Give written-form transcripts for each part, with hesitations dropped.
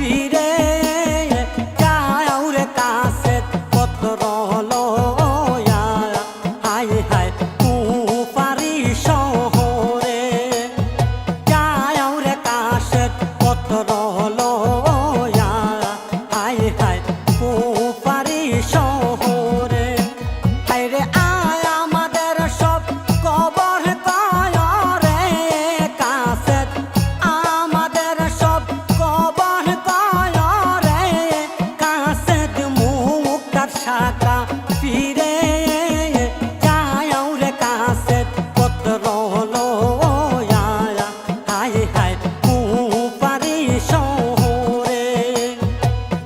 ফিরে যাও রে কাছের পত্র লয়া হায় হায় কুপারি শহরে যাও রে কাছের পত্র লয়া হায় হায় কুপারি শহরে হায় রে আয় আমাদের সব কবর কয় রে কাছের আমাদের সব কবর কয় রে কাছের মুক্তার শাখা ফিরে যাও রে কাছের পত্র লয়া হায় হায় কুপারি শহরে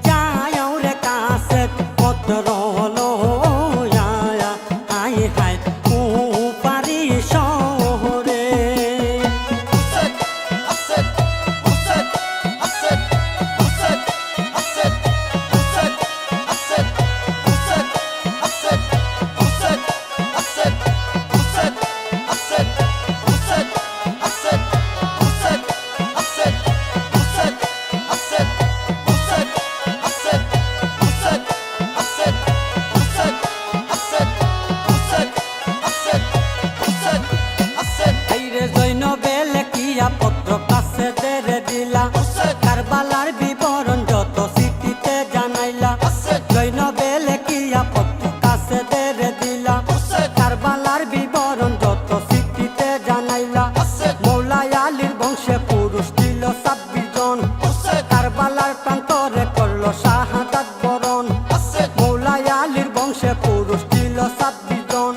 যাও রে কাছের পত্র লয়া হায় হায় কুপারি শহরে হাইরে জৈনবেল কিয়া পত্র কাছে দেরে দিলা কারবালার বিবরণ যত সিটিতে জানাইলা জৈনবেল কিয়া পত্র কাছে দেরে দিলা কারবালার বিবরণ যত সিটিতে জানাইলা মৌলাই আলীর বংশে পুরুষ ছিল 26 জন কারবালার প্রান্তরে করলো শাহাদাত বরণ মৌলাই আলীর বংশে পুরুষ ছিল 26 জন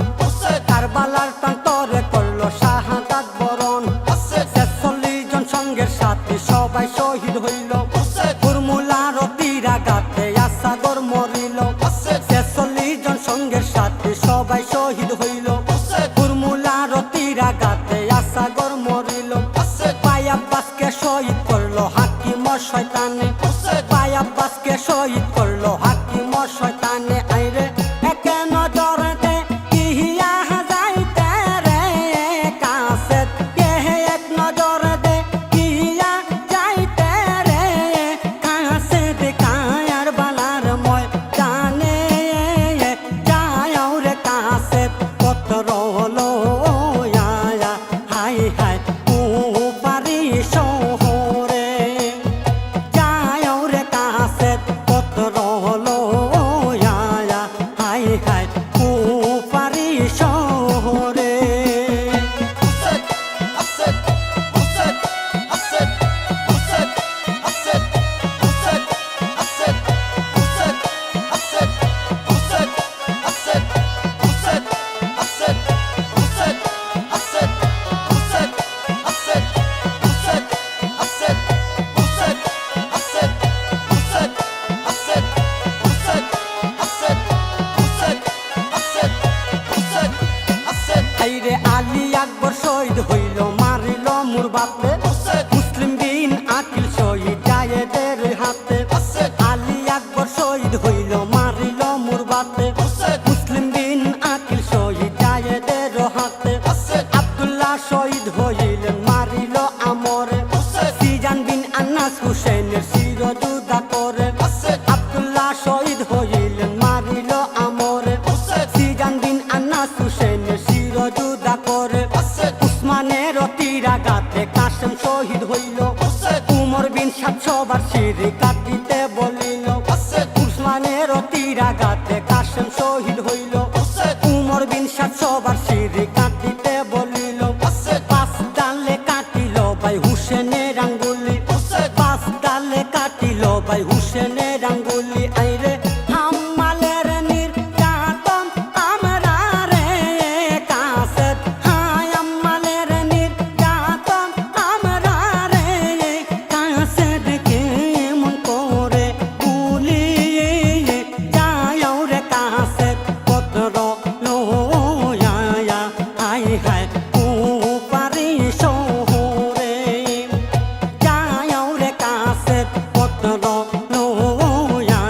কারবালার প্রান্তরে করলো শাহাদাত বরণ 46 জন সঙ্গের সাথে সবাই শহীদ হইল কুরমুলার তীরাঘাতে আসাগর মরিল 46 জন সঙ্গের সাথে সবাই শহীদ হইল কুরমুলার তীরাঘাতে আসাগর মরিল ভাই আব্বাসকে শহীদ করলো হাকিম শয়তানে ভাই আব্বাসকে শহীদ করলো হাকিম শয়তানে আইরে একে নজরতে কিহিয়া যাইতে রে কাছের এক নজর দে কিহিয়া যাইতে রে কাছের কায়ার বালার ময় জানে যাও রে কাছের পত্র লয়া হায় হায় কুপারি শহরে যাও রে কাছের পত্র লয়া হায় হায় কুপারি শহরে হাইরে আলী আকবর শহীদ হইল মারিল মুর বাপে মুসলিম বিন আকিল শহীদ জায়েদের হাতে আলী আকবর শহীদ হইল মারিল মুর বাপে মুসলিম বিন আকিল শহীদ জায়েদের হাতে আব্দুল্লাহ শহীদ হইলেন মারিল আমরে সিজান বিন আন্নাস হুসেনের শিরজুদা করে আব্দুল্লাহ শহীদ হইলেন মারিল আমরে সিজান বিন আন্নাস হুসেনের শিরজুদা করে উসমানের তীরাঘাতে কাসেম শহীদ হইল উমর বিন 700 বার শিরি কাটিতে বলিল উসমানের তীরাঘাতে কাসেম শহীদ হইল উমর বিন 700 বার শিরি কাটিতে বলিল 5 ডালে কাটিল ভাই হুসেনের আঙ্গুলি 5 ডালে কাটিল ভাই হুসেনের আঙ্গুলি আইরে হাম্মালের নির্যাতন আমরা রে কাছের হায় আম্মালের নির্যাতন আমরা রে কাছের কেমন করে গুলি যাও রে কাছের পত্র লয়া হায় হায় কুপারি শহরে যাও রে কাছের পত্র লয়া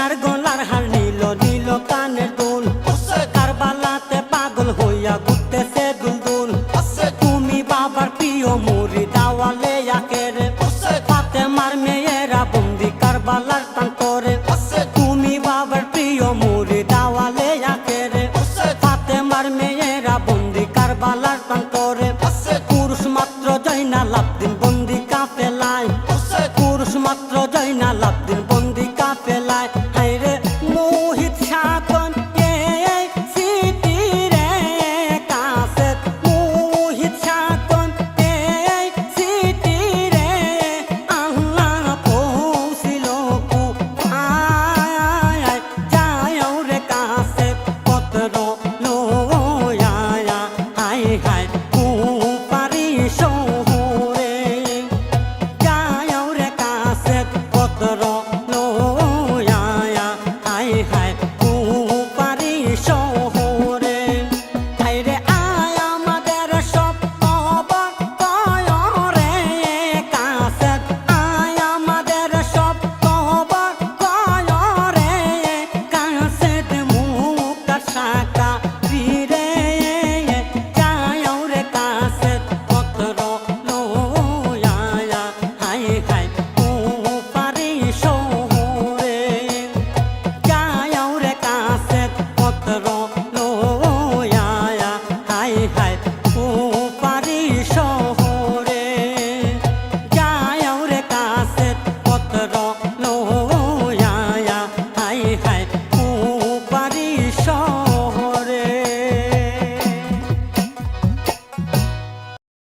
সোনার গলার হার নীল নীল কানের দুল কারবালাতে পাগল হইয়া ঘুরতেছে দুলদুল তুমি বাবার প্রিয় মুড়ি দাওয়ালে আকেরে ফাতেমার মেয়েরা বন্দি কারবালার প্রান্তরে